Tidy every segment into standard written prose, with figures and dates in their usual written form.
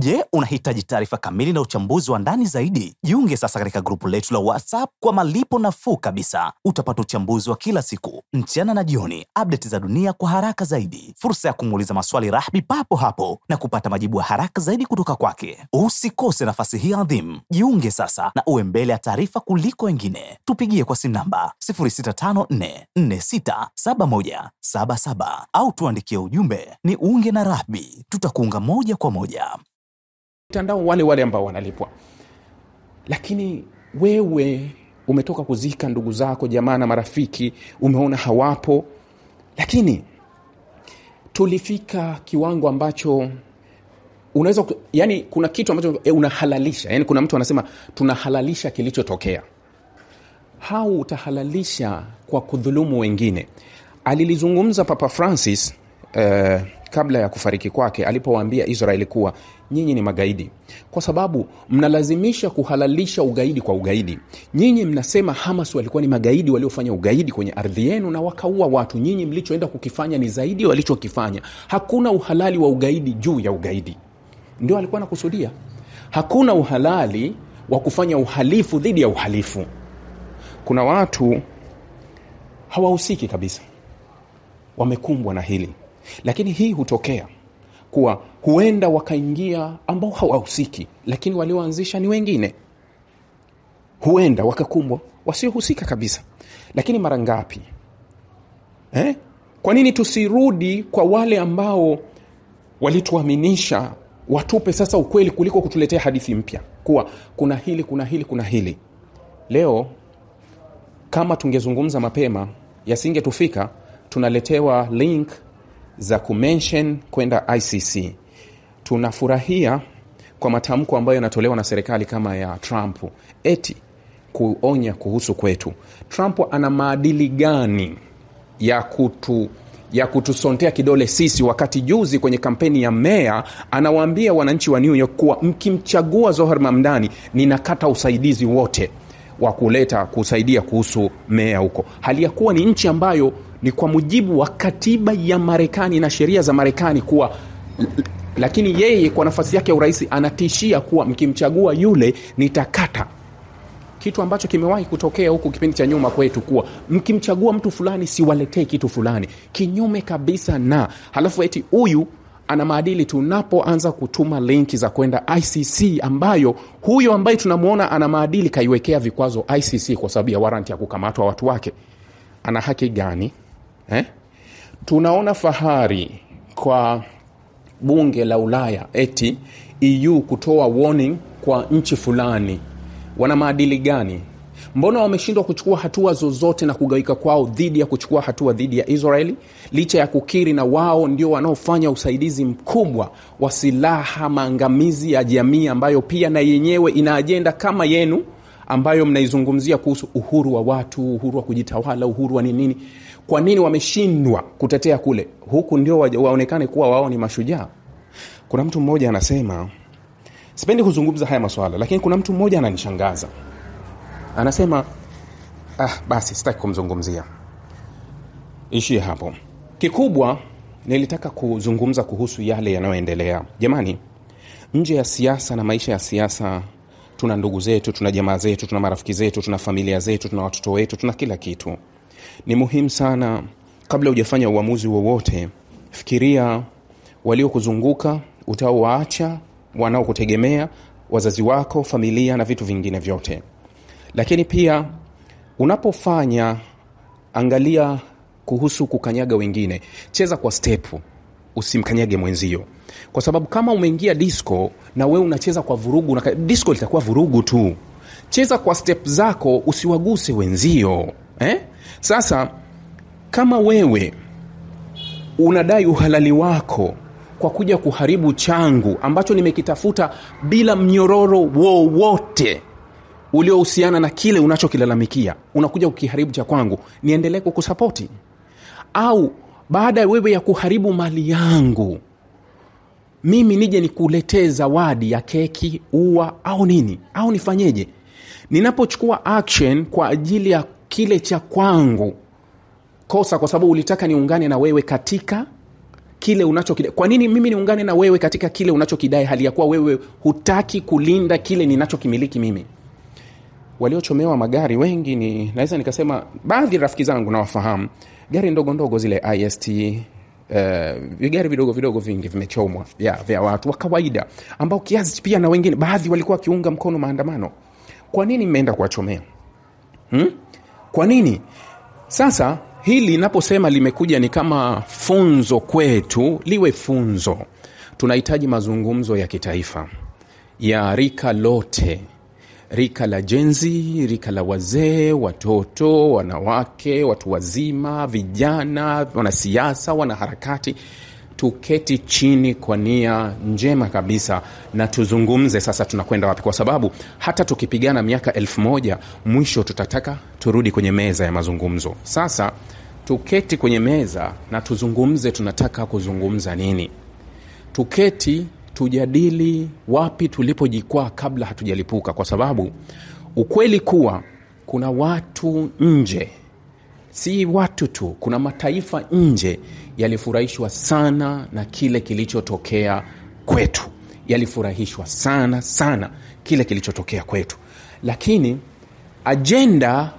Je, unahitaji taarifa kamili na uchambuzi wa ndani zaidi? Jiunge sasa katika grupu letu la WhatsApp kwa malipo nafuu kabisa. Utapata uchambuzi wa kila siku, mchana na jioni, update za dunia kwa haraka zaidi, fursa ya kumuuliza maswali Rahby papo hapo na kupata majibu haraka zaidi kutoka kwake. Usikose nafasi hii adhimu. Jiunge sasa na uwe mbele ya taarifa kuliko wengine. Tupigie kwa simu namba 0654467177 au tuandikie ujumbe ni unge na Rahby. Tutakuunga moja kwa moja. Mtandao wale ambao wanalipwa. Lakini wewe umetoka kuzika ndugu zako, jamaa na marafiki, umeona hawapo. Lakini tulifika kiwango ambacho unaweza, yani kuna kitu ambacho unahalalisha. Yani kuna mtu anasema tunahalalisha kilichotokea. Hau utahalalisha kwa kudhulumu wengine. Alilizungumza Papa Francis kabla ya kufariki kwake, alipowaambia Israeli kuwa nyinyi ni magaidi kwa sababu mnalazimisha kuhalalisha ugaidi kwa ugaidi. Nyinyi mnasema Hamas walikuwa ni magaidi waliofanya ugaidi kwenye ardhi yenu na wakaua watu. Nyinyi mlichoenda kukifanya ni zaidi walichokifanya. Hakuna uhalali wa ugaidi juu ya ugaidi. Ndio alikuwa anakusudia. Hakuna uhalali wa kufanya uhalifu dhidi ya uhalifu. Kuna watu hawahusiki kabisa, wamekumbwa na hili. Lakini hii hutokea kuwa huenda wakaingia ambao hawahusiki, lakini walioanzisha ni wengine. Huenda wakakumbwa wasiohusika kabisa. Lakini mara ngapi? Kwa nini tusirudi kwa wale ambao walituaminisha, watupe sasa ukweli kuliko kutuletea hadithi mpya kuwa kuna hili, kuna hili, kuna hili. Leo kama tungezungumza mapema yasingetufika. Tunaletewa link za kumention kwenda ICC. Tunafurahia kwa matamko ambayo yanatolewa na serikali kama ya Trump eti kuonya kuhusu kwetu. Trump ana maadili gani ya kutusontea kidole sisi, wakati juzi kwenye kampeni ya meya anawaambia wananchi wa New York kuwa mkimchagua Zohar Mamdani ninakata usaidizi wote wa kuleta kusaidia kuhusu meya huko. Hali ya kuwa ni nchi ambayo ni kwa mujibu wa katiba ya Marekani na sheria za Marekani kuwa, lakini yeye kwa nafasi yake ya urais anatishia kuwa mkimchagua yule nitakata. Kitu ambacho kimewahi kutokea huko kipindi cha nyuma kwetu kuwa mkimchagua mtu fulani siwaletee kitu fulani. Kinyume kabisa na. Halafu eti huyu ana maadili. Tunapoanza kutuma linki za kwenda ICC ambayo huyo ambaye tunamuona ana maadili kaiwekea vikwazo ICC kwa sababu ya warrant ya kukamatwa watu wake, ana haki gani? Tunaona fahari kwa bunge la Ulaya eti EU kutoa warning kwa nchi fulani. Wana maadili gani? Mbona wameshindwa kuchukua hatua zozote na kugawika kwao dhidi ya kuchukua hatua dhidi ya Israeli, licha ya kukiri na wao ndio wanaofanya usaidizi mkubwa wa silaha maangamizi ya jamii ambayo pia na yenyewe ina ajenda kama yenu ambayo mnaizungumzia kuhusu uhuru wa watu, uhuru wa kujitawala, uhuru wa nini? Kwa nini wameshindwa kutetea kule? Huku ndio waonekane kuwa wao ni mashujaa. Kuna mtu mmoja anasema, sipendi kuzungumza haya masuala, lakini kuna mtu mmoja ananishangaza. Anasema, basi sitaki kumzungumzia. Ishie hapo. Kikubwa nilitaka kuzungumza kuhusu yale yanayoendelea. Jamani, nje ya siasa na maisha ya siasa, tuna ndugu zetu, tuna jamaa zetu, tuna marafiki zetu, tuna familia zetu, tuna watoto wetu, tuna kila kitu. Ni muhimu sana kabla hujafanya uamuzi wowote, fikiria waliokuzunguka, utaowaacha, wanaokutegemea, wazazi wako, familia na vitu vingine vyote. Lakini pia unapofanya, angalia kuhusu kukanyaga wengine. Cheza kwa step, usimkanyage mwenzio. Kwa sababu kama umeingia disco na wewe unacheza kwa vurugu, disco litakuwa vurugu tu. Cheza kwa step zako, usiwaguse wenzio. Sasa kama wewe unadai uhalali wako kwa kuja kuharibu changu ambacho nimekitafuta bila mnyororo wowote uliohusiana na kile unachokilalamikia, unakuja ukiharibu cha kwangu, niendelee kukusapoti? Au baada ya wewe ya kuharibu mali yangu, mimi nije nikuletee zawadi ya keki, ua au nini? Au nifanyeje? Ninapochukua action kwa ajili ya kile cha kwangu, kosa kwa sababu ulitaka niungane na wewe katika kile unachokidai. Kwa nini mimi niungane na wewe katika kile unachokidai hali ya kuwa wewe hutaki kulinda kile ninachokimiliki mimi? Waliochomewa magari wengi ni naweza nikasema baadhi rafiki zangu na wafahamu, gari ndogo ndogo zile IST, vigari vidogo vidogo vingi vimechomwa vya watu wa kawaida ambao kiasi pia na wengine baadhi walikuwa kiunga mkono maandamano. Kwa nini mmeenda kuwachomea? Kwa nini? Sasa hili ninaposema limekuja ni kama funzo kwetu, liwe funzo. Tunahitaji mazungumzo ya kitaifa ya rika lote, rika la jenzi, rika la wazee, watoto, wanawake, watu wazima, vijana, wanasiasa, wanaharakati. Tuketi chini kwa nia njema kabisa na tuzungumze sasa tunakwenda wapi, kwa sababu hata tukipigana miaka 1000 mwisho tutataka turudi kwenye meza ya mazungumzo. Sasa tuketi kwenye meza na tuzungumze tunataka kuzungumza nini. Tuketi tujadili wapi tulipojikwaa kabla hatujalipuka, kwa sababu ukweli kuwa kuna watu nje, si watu tu, kuna mataifa nje yalifurahishwa sana na kile kilichotokea kwetu. Yalifurahishwa sana sana kile kilichotokea kwetu. Lakini agenda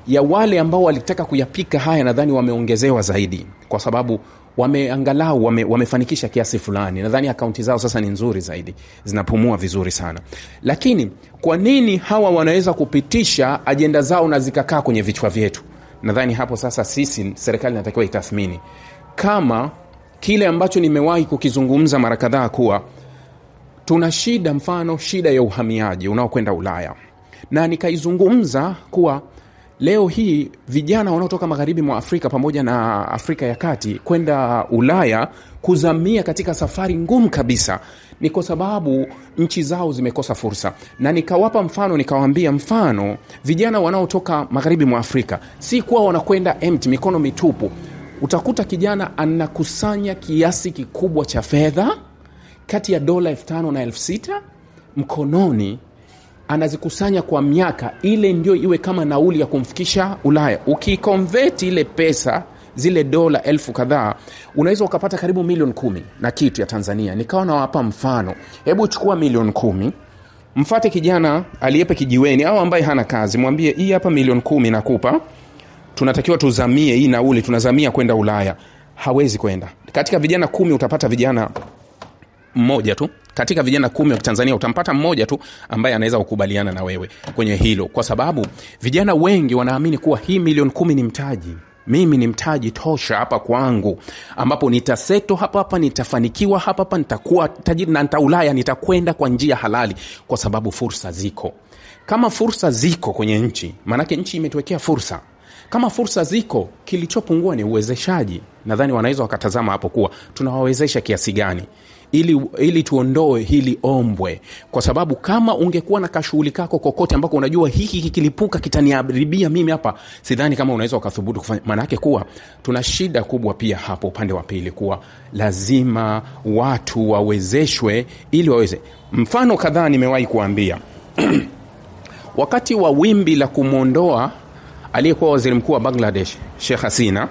ya wale ambao walitaka kuyapika haya nadhani wameongezewa zaidi, kwa sababu wameangalau wamefanikisha kiasi fulani. Nadhani akaunti zao sasa ni nzuri zaidi, zinapumua vizuri sana. Lakini kwa nini hawa wanaweza kupitisha agenda zao na zikakaa kwenye vichwa vyetu? Nadhani hapo sasa sisi serikali inatakiwa itathmini, kama kile ambacho nimewahi kukizungumza mara kadhaa kuwa tuna shida, mfano shida ya uhamiaji unaokwenda Ulaya, na nikaizungumza kuwa leo hii vijana wanaotoka magharibi mwa Afrika pamoja na Afrika ya Kati kwenda Ulaya kuzamia katika safari ngumu kabisa ni kwa sababu nchi zao zimekosa fursa. Na nikawapa mfano, nikawaambia mfano vijana wanaotoka magharibi mwa Afrika si kuwa wanakwenda empty, mikono mitupu. Utakuta kijana anakusanya kiasi kikubwa cha fedha kati ya $5,000 na $6,000 mkononi, anazikusanya kwa miaka, ile ndio iwe kama nauli ya kumfikisha Ulaya. Ukiconvert ile pesa, zile $1,000 kadhaa, unaweza ukapata karibu milioni 10 na kitu ya Tanzania. Nikawa nawapa mfano, hebu chukua milioni 10, mfate kijana aliyepe kijiweni au ambaye hana kazi, mwambie hii hapa milioni 10 nakupa, tunatakiwa tuzamie hii nauli, tunazamia kwenda Ulaya. Hawezi kwenda. Katika vijana 10 utapata vijana mmoja tu. Katika vijana 10 wa Tanzania utampata mmoja tu ambaye anaweza kukubaliana na wewe kwenye hilo, kwa sababu vijana wengi wanaamini kuwa hii milioni 10 ni mtaji. Mimi ni mtaji tosha hapa kwangu, ambapo nitaseto hapa, nitafanikiwa hapa, nitakuwa tajiri na Ulaya nitakwenda kwa njia halali, kwa sababu fursa ziko. Kama fursa ziko kwenye nchi, manake nchi imetuwekea fursa. Kama fursa ziko, kilichopungua ni uwezeshaji. Nadhani wanaweza wakatazama hapo kuwa tunawawezesha kiasi gani ili tuondoe hili ombwe, kwa sababu kama ungekuwa na kashughuli kako kokote ambako unajua hiki kikilipuka kitaniharibia mimi hapa, sidhani kama unaweza ukathubutu kufanya. Maana yake kuwa tuna shida kubwa pia hapo upande wa pili, kuwa lazima watu wawezeshwe ili waweze. Mfano kadhaa nimewahi kuambia wakati wa wimbi la kumondoa aliyekuwa waziri mkuu wa Bangladesh Sheikh Hasina,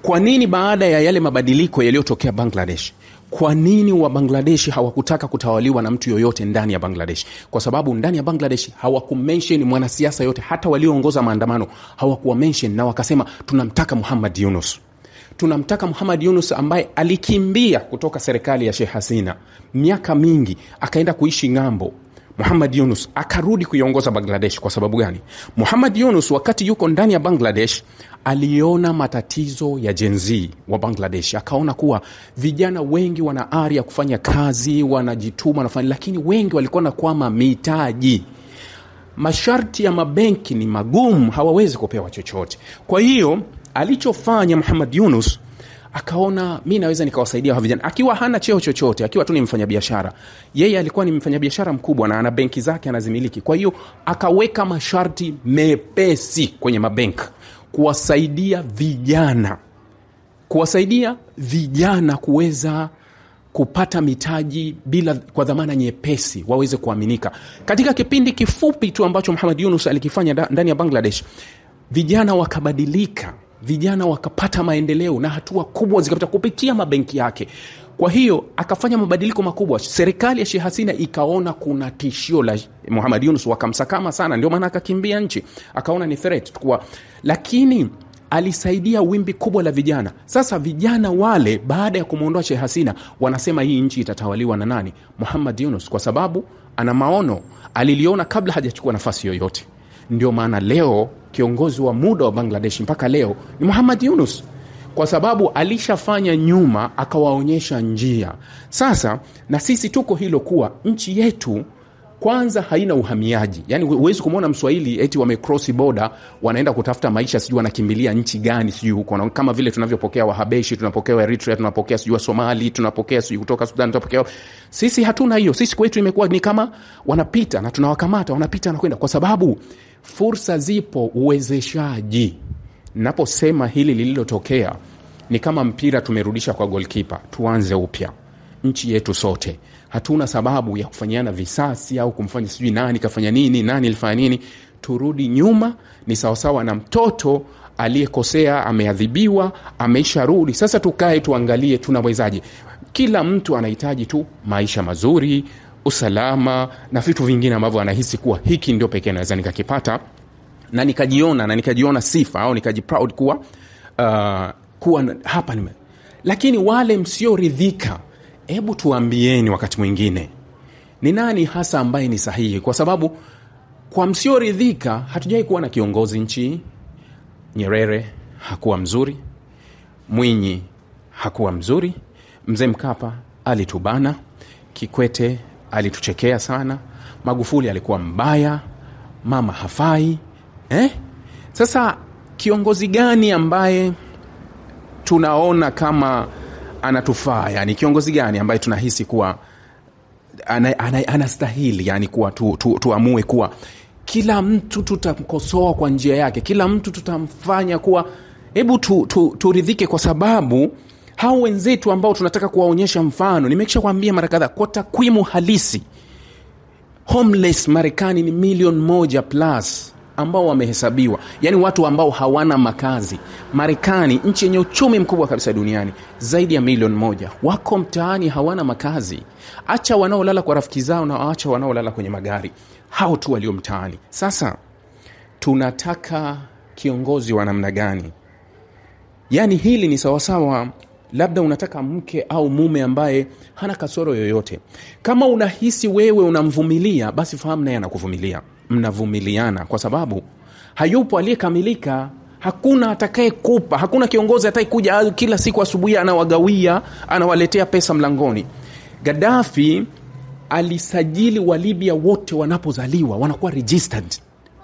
kwa nini baada ya yale mabadiliko yaliyotokea Bangladesh, kwa nini wa Bangladesh hawakutaka kutawaliwa na mtu yoyote ndani ya Bangladesh? Kwa sababu ndani ya Bangladesh hawakumention mwanasiasa yote, hata walioongoza maandamano hawakuwa mention, na wakasema tunamtaka Muhammad Yunus. Tunamtaka Muhammad Yunus ambaye alikimbia kutoka serikali ya Sheikh Hasina miaka mingi akaenda kuishi ng'ambo. Muhammad Yunus akarudi kuiongoza Bangladesh. Kwa sababu gani? Muhammad Yunus wakati yuko ndani ya Bangladesh aliona matatizo ya Gen Z wa Bangladesh, akaona kuwa vijana wengi wana ari ya kufanya kazi, wanajituma wanafanya, lakini wengi walikuwa na kwama mitaji. Masharti ya mabenki ni magumu, hawawezi kupewa chochote. Kwa hiyo alichofanya Muhammad Yunus, akaona mimi naweza nikawasaidia hawa vijana, akiwa hana cheo chochote, akiwa tu ni mfanyabiashara. Yeye alikuwa ni mfanyabiashara mkubwa na ana benki zake anazimiliki. Kwa hiyo akaweka masharti mepesi kwenye mabenki kuwasaidia vijana kuweza kupata mitaji kwa dhamana nyepesi, waweze kuaminika. Katika kipindi kifupi tu ambacho Muhammad Yunus alikifanya ndani ya Bangladesh, vijana wakabadilika vijana wakapata maendeleo na hatua kubwa zikapita kupitia mabenki yake. Kwa hiyo akafanya mabadiliko makubwa. Serikali ya Sheikh Hasina ikaona kuna tishio la Muhammad Yunus, wakamsakama sana, ndio maana akakimbia nchi, akaona ni threat tukua. Lakini alisaidia wimbi kubwa la vijana. Sasa vijana wale baada ya kumuondoa Sheikh Hasina wanasema hii nchi itatawaliwa na nani? Muhammad Yunus, kwa sababu ana maono, aliliona kabla hajachukua nafasi yoyote. Ndio maana leo kiongozi wa muda wa Bangladesh mpaka leo ni Muhammad Yunus, kwa sababu alishafanya nyuma, akawaonyesha njia. Sasa na sisi tuko hilo, kuwa nchi yetu kwanza haina uhamiaji. Yani huwezi kumwona Mswahili eti wamecross border wanaenda kutafuta maisha, sijui wanakimbilia nchi gani sijui huko, kama vile tunavyopokea Wahabeshi, tunapokea Eritrea, tunapokea sijui Somali, tunapokea sijui kutoka Sudan, tunapokea. Sisi hatuna hiyo. Sisi kwetu imekuwa ni kama wanapita na tunawakamata, wanapita na kwenda, kwa sababu fursa zipo, uwezeshaji. Naposema hili lililotokea ni kama mpira tumerudisha kwa goalkeeper, tuanze upya. Nchi yetu sote hatuna sababu ya kufanyiana visasi au kumfanya sijui nani kafanya nini, nani alifanya nini. Turudi nyuma. Ni sawasawa na mtoto aliyekosea, ameadhibiwa, ameisharudi. Sasa tukae tuangalie tunawezaje. Kila mtu anahitaji tu maisha mazuri, usalama na vitu vingine ambavyo anahisi kuwa hiki ndio pekee naweza nikakipata na nikajiona sifa au nikajiproud kuwa hapa nime. Lakini wale msioridhika, hebu tuambieni wakati mwingine ni nani hasa ambaye ni sahihi, kwa sababu kwa msioridhika hatujai kuwa na kiongozi nchi. Nyerere hakuwa mzuri, Mwinyi hakuwa mzuri, Mzee Mkapa alitubana, Kikwete alituchekea sana, Magufuli alikuwa mbaya, mama hafai. Sasa kiongozi gani ambaye tunaona kama anatufaa? Yani kiongozi gani ambaye tunahisi kuwa anastahili, yani kuwa tuamue kuwa kila mtu tutamkosoa kwa njia yake, kila mtu tutamfanya kuwa hebu turidhike, kwa sababu hao wenzetu ambao tunataka kuwaonyesha mfano. Nimekisha kuambia mara kadhaa, kwa takwimu halisi homeless Marekani ni 1,000,000 plus ambao wamehesabiwa, yani watu ambao hawana makazi. Marekani, nchi yenye uchumi mkubwa kabisa duniani, zaidi ya 1,000,000 wako mtaani, hawana makazi. Acha wanaolala kwa rafiki zao na acha wanaolala kwenye magari, hao tu walio mtaani. Sasa tunataka kiongozi wa namna gani? Yani hili ni sawasawa, labda unataka mke au mume ambaye hana kasoro yoyote. Kama unahisi wewe unamvumilia, basi fahamu naye anakuvumilia. Mnavumiliana kwa sababu hayupo aliyekamilika. Hakuna atakayekupa, hakuna kiongozi atakayekuja kila siku asubuhi anawagawia, anawaletea pesa mlangoni. Gaddafi alisajili wa Libya wote wanapozaliwa wanakuwa registered.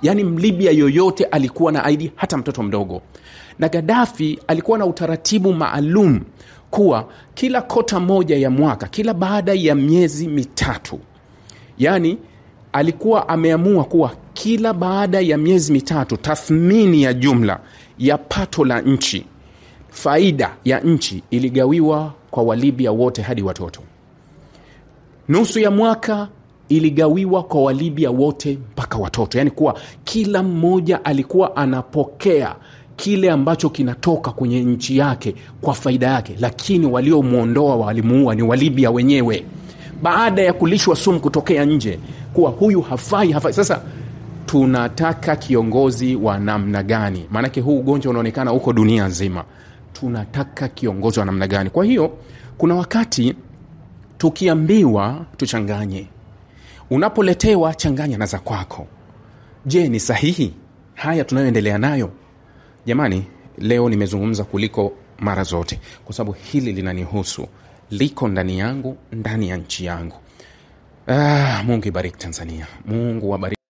Yani Mlibya yoyote alikuwa na ID, hata mtoto mdogo. Na Gaddafi alikuwa na utaratibu maalum kuwa kila kota moja ya mwaka, kila baada ya miezi mitatu, yani alikuwa ameamua kuwa kila baada ya miezi mitatu tathmini ya jumla ya pato la nchi, faida ya nchi iligawiwa kwa Walibya wote hadi watoto. Nusu ya mwaka iligawiwa kwa Walibya wote mpaka watoto. Yani kuwa kila mmoja alikuwa anapokea kile ambacho kinatoka kwenye nchi yake kwa faida yake, lakini waliomuondoa walimuua ni Walibya wenyewe, baada ya kulishwa sumu kutokea nje kuwa huyu hafai. Sasa tunataka kiongozi wa namna gani? Maanake huu ugonjwa unaonekana uko dunia nzima. Tunataka kiongozi wa namna gani? Kwa hiyo kuna wakati tukiambiwa tuchanganye, unapoletewa changanya na za kwako. Je, ni sahihi haya tunayoendelea nayo? Jamani, leo nimezungumza kuliko mara zote, kwa sababu hili linanihusu, liko ndani yangu, ndani ya nchi yangu. Mungu ibariki Tanzania. Mungu wabariki.